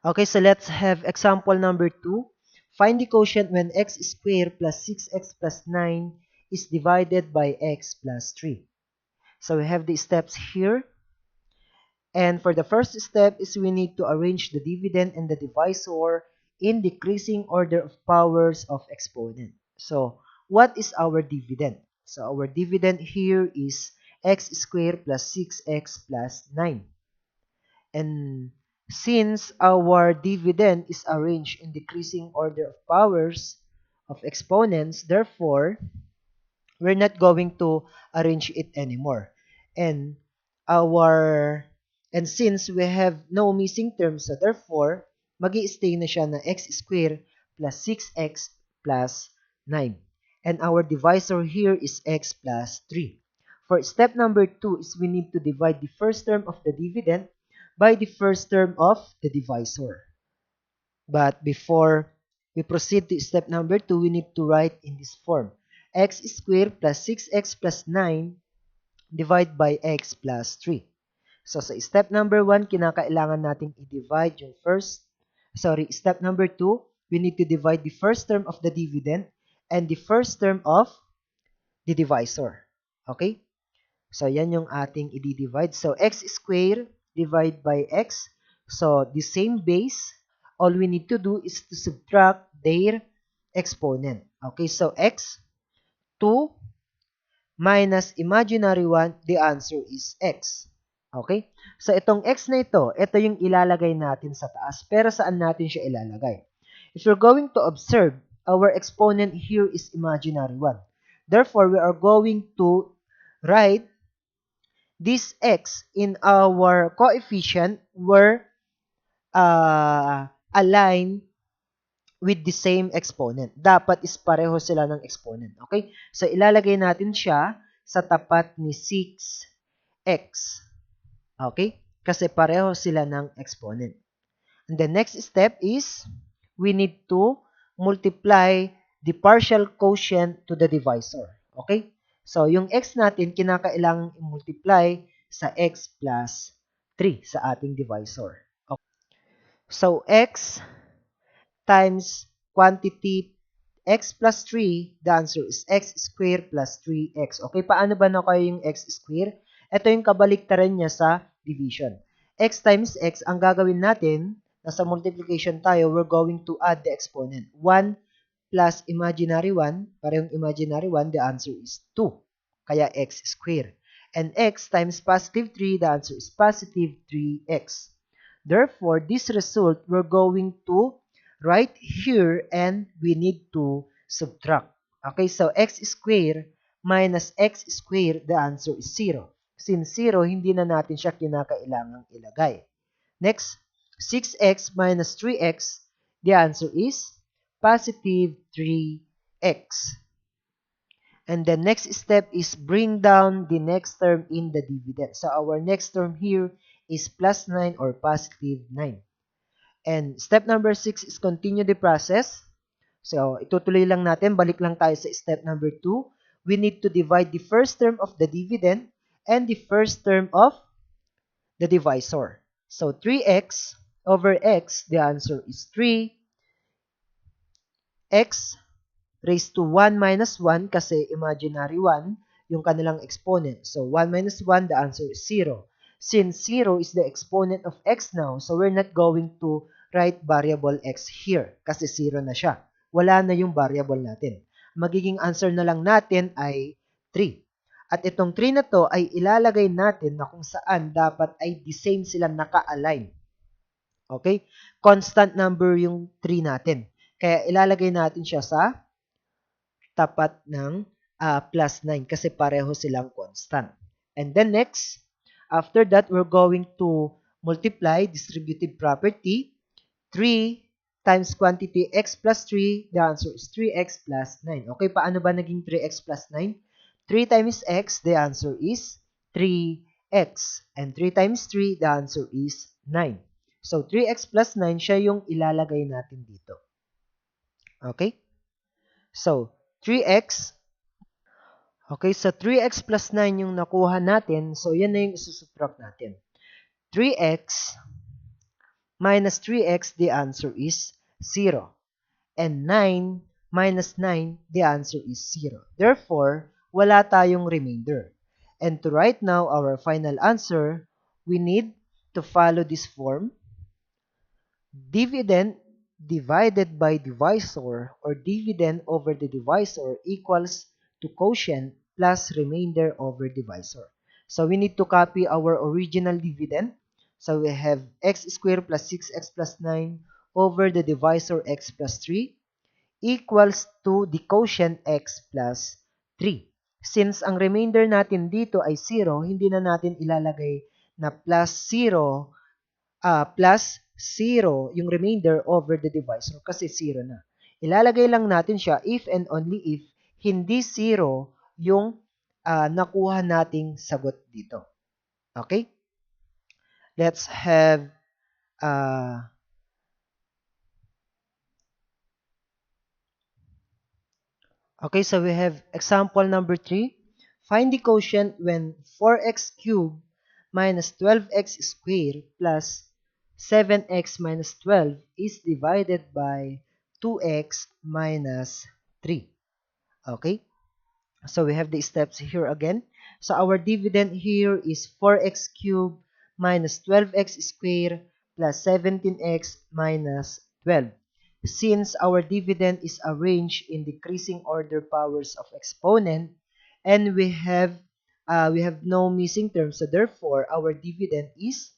Okay, so let's have example number 2. Find the quotient when x squared plus 6x plus 9 is divided by x plus 3. So we have the steps here. And for the first step is we need to arrange the dividend and the divisor in decreasing order of powers of exponent. So what is our dividend? So our dividend here is x squared plus 6x plus 9. And since our dividend is arranged in decreasing order of powers of exponents, therefore, we're not going to arrange it anymore. And our and since we have no missing terms, so therefore, magi-stay na siya na x squared plus 6x plus 9. And our divisor here is x plus 3. For step number 2 is we need to divide the first term of the dividend by the first term of the divisor. But before we proceed to step number 2, we need to write in this form. X squared plus 6x plus 9 divided by x plus 3. So sa step number 1, kinakailangan natin i-divide yung step number 2, we need to divide the first term of the dividend and the first term of the divisor. Okay? So yan yung ating i-divide. So x squared divided by x. So the same base, all we need to do is to subtract their exponent. Okay, so x, 2 minus imaginary 1, the answer is x. Okay? So itong x na ito yung ilalagay natin sa taas. Pero saan natin siya ilalagay? If you're going to observe, our exponent here is imaginary 1. Therefore, we are going to write this x in our coefficient were aligned with the same exponent. Dapat is pareho sila ng exponent. Okay? So, ilalagay natin siya sa tapat ni 6x. Okay? Kasi pareho sila ng exponent. And the next step is we need to multiply the partial quotient to the divisor. Okay? So, yung x natin, kinakailangang i-multiply sa x plus 3 sa ating divisor. Okay. So, x times quantity x plus 3, the answer is x squared plus 3x. Okay, paano ba nakuha yung x squared? Ito yung kabaliktaran niya sa division. X times x, ang gagawin natin, nasa multiplication tayo, we're going to add the exponent. 1 plus imaginary 1, parehong imaginary 1, the answer is 2. Kaya x squared. And x times positive 3, the answer is positive 3x. Therefore, this result, we're going to write here and we need to subtract. Okay, so x squared minus x squared, the answer is 0. Since 0, hindi na natin siya kinakailangang ilagay. Next, 6x minus 3x, the answer is positive 3x. And the next step is bring down the next term in the dividend. So our next term here is plus 9 or positive 9. And step number 6 is continue the process. So, itutuloy lang natin. Balik lang tayo sa step number 2. We need to divide the first term of the dividend and the first term of the divisor. So, 3x over x, the answer is 3. X raised to 1 minus 1 kasi imaginary 1 yung kanilang exponent. So, 1 minus 1, the answer is 0. Since 0 is the exponent of x now, so we're not going to write variable x here kasi 0 na siya. Wala na yung variable natin. Magiging answer na lang natin ay 3. At itong 3 na to ay ilalagay natin na kung saan dapat ay the same silang naka-align. Okay? Constant number yung 3 natin. Kaya ilalagay natin siya sa tapat ng plus 9 kasi pareho silang constant. And then next, after that, we're going to multiply distributive property. 3 times quantity x plus 3, the answer is 3x plus 9. Okay, paano ba naging 3x plus 9? 3 times x, the answer is 3x. And 3 times 3, the answer is 9. So, 3x plus 9, siya yung ilalagay natin dito. Okay? So, 3x. Okay, so 3x plus 9 yung nakuha natin. So, yan na yung isusubtract natin. 3x minus 3x, the answer is 0. And 9 minus 9, the answer is 0. Therefore, wala tayong remainder. And to write now our final answer, we need to follow this form. Dividend divided by divisor, or dividend over the divisor, equals to quotient plus remainder over divisor. So we need to copy our original dividend. So we have x squared plus 6x plus 9 over the divisor x plus 3 equals to the quotient x plus 3. Since ang remainder natin dito ay 0, hindi na natin ilalagay na plus 0 yung remainder over the divisor kasi 0 na. Ilalagay lang natin siya if and only if hindi 0 yung nakuha nating sagot dito. Okay? Let's have okay, so we have example number 3. Find the quotient when 4x cubed minus 12x squared plus 7x minus 12 is divided by 2x minus 3. Okay? So we have the steps here again. So our dividend here is 4x cubed minus 12x squared plus 17x minus 12. Since our dividend is arranged in decreasing order powers of exponent, and we have no missing terms, so therefore our dividend is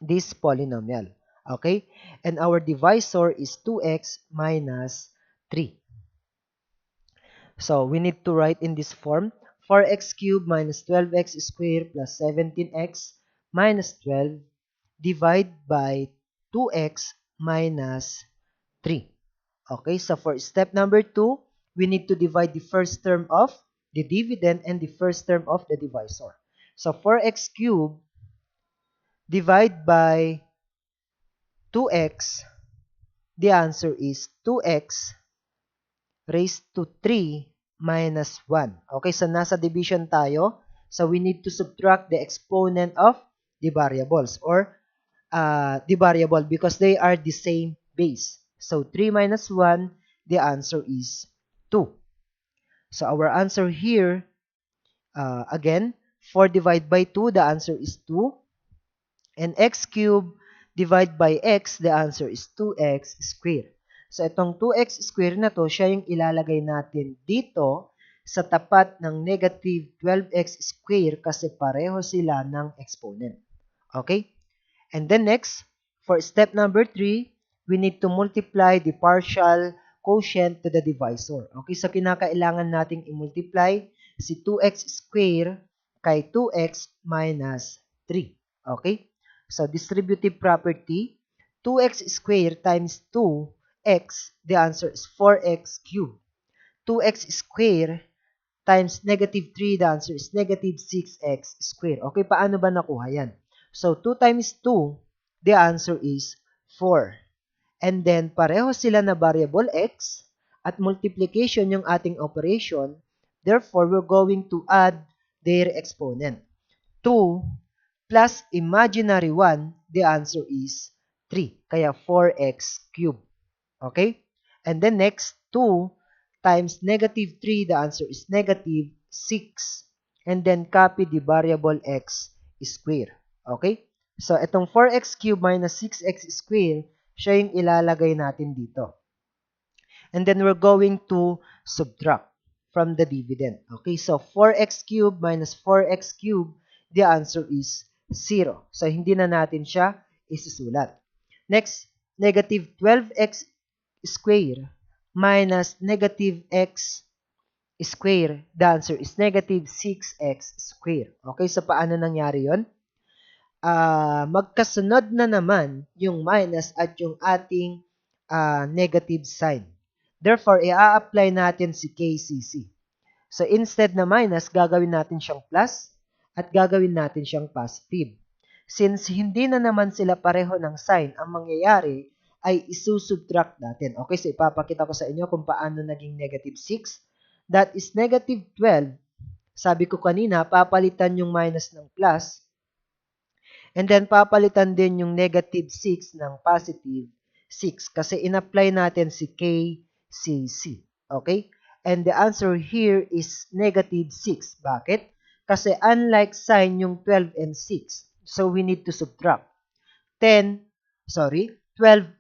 this polynomial. Okay? And our divisor is 2x minus 3. So we need to write in this form 4x cubed minus 12x squared plus 17x minus 12 divide by 2x minus 3. Okay, so for step number 2, we need to divide the first term of the dividend and the first term of the divisor. So 4x cubed divide by 2x, the answer is 2x raised to 3 minus 1. Okay, so nasa division tayo. So we need to subtract the exponent of the variables or the variable because they are the same base. So 3 minus 1, the answer is 2. So our answer here, again, 4 divided by 2, the answer is 2. And x cubed divided by x, the answer is 2x squared. So itong 2x squared na to, siya yung ilalagay natin dito sa tapat ng negative 12x squared kasi pareho sila ng exponent. Okay? And then next, for step number 3, we need to multiply the partial quotient to the divisor. Okay, so kinakailangan nating i-multiply si 2x squared kay 2x minus 3. Okay? So distributive property, 2x squared times 2x, the answer is 4x cubed. 2x squared times negative 3, the answer is negative 6x squared. Okay, paano ba nakuha yan? So, 2 times 2, the answer is 4. And then, pareho sila na variable x at multiplication yung ating operation. Therefore, we're going to add their exponent. 2 plus imaginary 1, the answer is 3. Kaya 4x cubed. Okay? And then next, 2 times negative 3, the answer is negative 6. And then copy the variable x square. Okay? So, itong 4x cubed minus 6x square, siya yung ilalagay natin dito. And then we're going to subtract from the dividend. Okay? So, 4x cubed minus 4x cubed, the answer is 0. So, hindi na natin siya isusulat. Next, negative 12x square minus negative x square, the answer is negative 6x square. Okay, so paano nangyari yon? Magkasunod na naman yung minus at yung ating negative sign. Therefore, i-apply natin si KCC. So, instead na minus, gagawin natin siyang plus at gagawin natin siyang positive. Since hindi na naman sila pareho ng sign, ang mangyayari ay isusubtract natin. Okay, so ipapakita ko sa inyo kung paano naging negative 6. That is negative 12. Sabi ko kanina, papalitan yung minus ng plus. And then, papalitan din yung negative 6 ng positive 6 kasi in-apply natin si KCC. Okay? And the answer here is negative 6. Bakit? Kasi unlike sign yung 12 and 6. So, we need to subtract. 12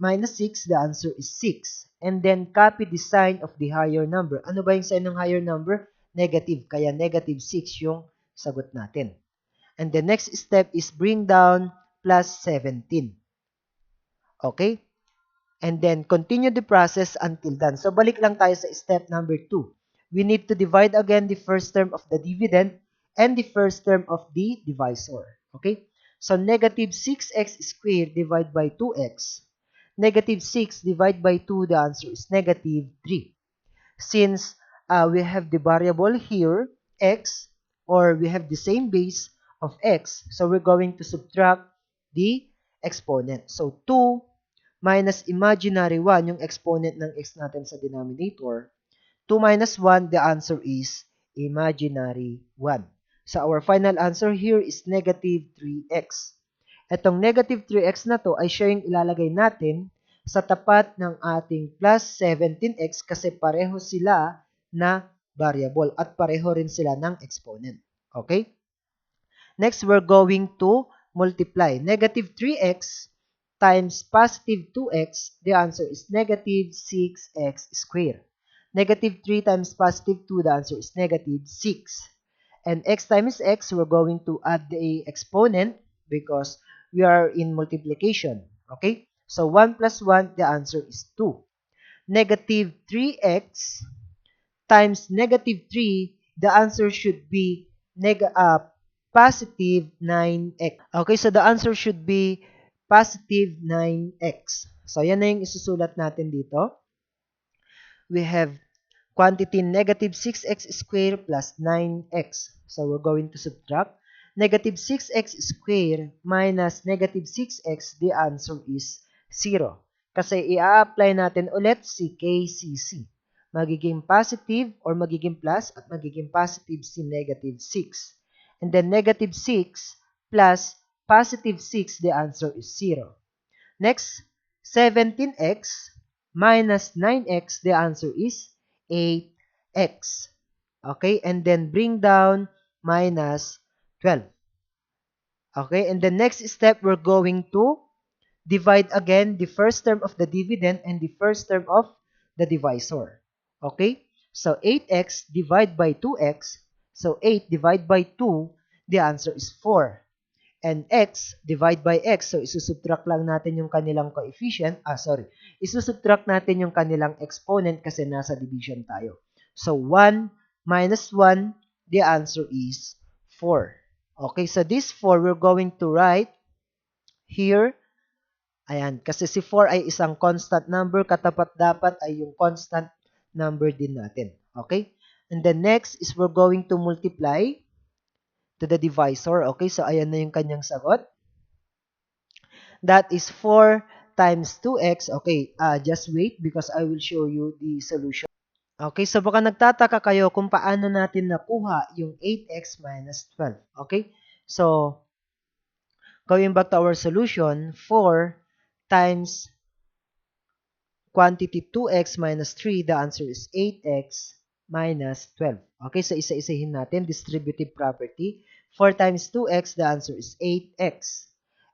minus 6, the answer is 6. And then, copy the sign of the higher number. Ano ba yung sign ng higher number? Negative. Kaya negative 6 yung sagot natin. And the next step is bring down plus 17. Okay? And then, continue the process until done. So, balik lang tayo sa step number 2. We need to divide again the first term of the dividend and the first term of the divisor. Okay? So, negative 6x squared divided by 2x. Negative 6 divided by 2, the answer is negative 3. Since we have the variable here, x, or we have the same base of x, so we're going to subtract the exponent. So, 2 minus imaginary 1, yung exponent ng x natin sa denominator. 2 minus 1, the answer is imaginary 1. So, our final answer here is negative 3x. Itong negative 3x na to ay siya yung ilalagay natin sa tapat ng ating plus 17x kasi pareho sila na variable at pareho rin sila ng exponent. Okay? Next, we're going to multiply. Negative 3x times positive 2x, the answer is negative 6x squared. Negative 3 times positive 2, the answer is negative 6. And x times x, we're going to add the exponent because we are in multiplication. Okay? So, 1 plus 1, the answer is 2. Negative 3x times negative 3, the answer should be positive 9x. Okay, so the answer should be positive 9x. So, yan na yung isusulat natin dito. We have quantity negative 6x squared plus 9x. So, we're going to subtract. Negative 6x squared minus negative 6x, the answer is 0. Kasi i-apply natin ulit si KCC. Magiging positive or magiging plus at magiging positive si negative 6. And then negative 6 plus positive 6, the answer is 0. Next, 17x minus 9x, the answer is 8x. Okay, and then bring down minus 12. Okay, and the next step, we're going to divide again the first term of the dividend and the first term of the divisor. Okay, so 8x divided by 2x, so 8 divided by 2, the answer is 4. And x divided by x, so isusubtract lang natin yung kanilang coefficient, isusubtract natin yung kanilang exponent kasi nasa division tayo. So, 1 minus 1, the answer is 4. Okay, so this 4, we're going to write here. Ayan, kasi si 4 ay isang constant number, katapat dapat ay yung constant number din natin. Okay? And the next is we're going to multiply to the divisor. Okay, so ayan na yung kanyang sagot. That is 4 times 2x. Okay, just wait because I will show you the solution. Okay, so baka nagtataka kayo kung paano natin nakuha yung 8x minus 12. Okay, so going back to our solution, 4 times quantity 2x minus 3, the answer is 8x minus 12. Okay, so isa-isahin natin, distributive property. 4 times 2x, the answer is 8x.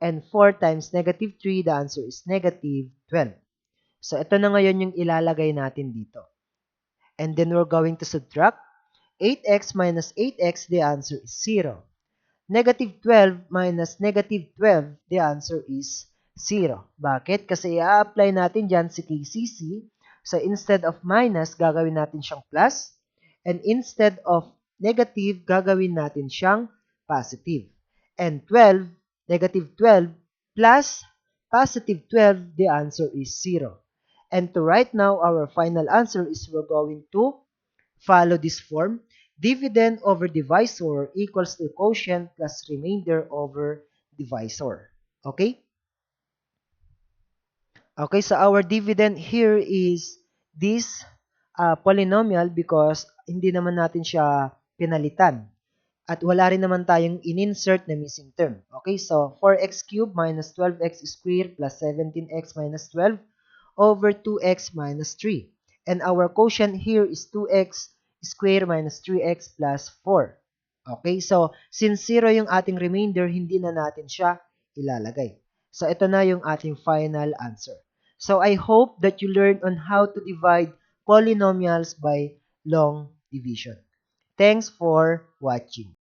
And 4 times negative 3, the answer is negative 12. So, ito na ngayon yung ilalagay natin dito. And then we're going to subtract. 8x minus 8x, the answer is 0. Negative 12 minus negative 12, the answer is 0. Bakit? Kasi i-apply natin dyan si KCC. So, instead of minus, gagawin natin siyang plus. And instead of negative, gagawin natin siyang positive. And 12, negative 12, plus positive 12, the answer is 0. And to right now, our final answer is we're going to follow this form. Dividend over divisor equals to quotient plus remainder over divisor. Okay? Okay, so our dividend here is this polynomial because hindi naman natin siya pinalitan. At wala rin naman tayong in-insert na missing term. Okay, so 4x cubed minus 12x squared plus 17x minus 12 over 2x minus 3. And our quotient here is 2x squared minus 3x plus 4. Okay, so since 0 yung ating remainder, hindi na natin siya ilalagay. So ito na yung ating final answer. So I hope that you learned on how to divide polynomials by long division. Thanks for watching.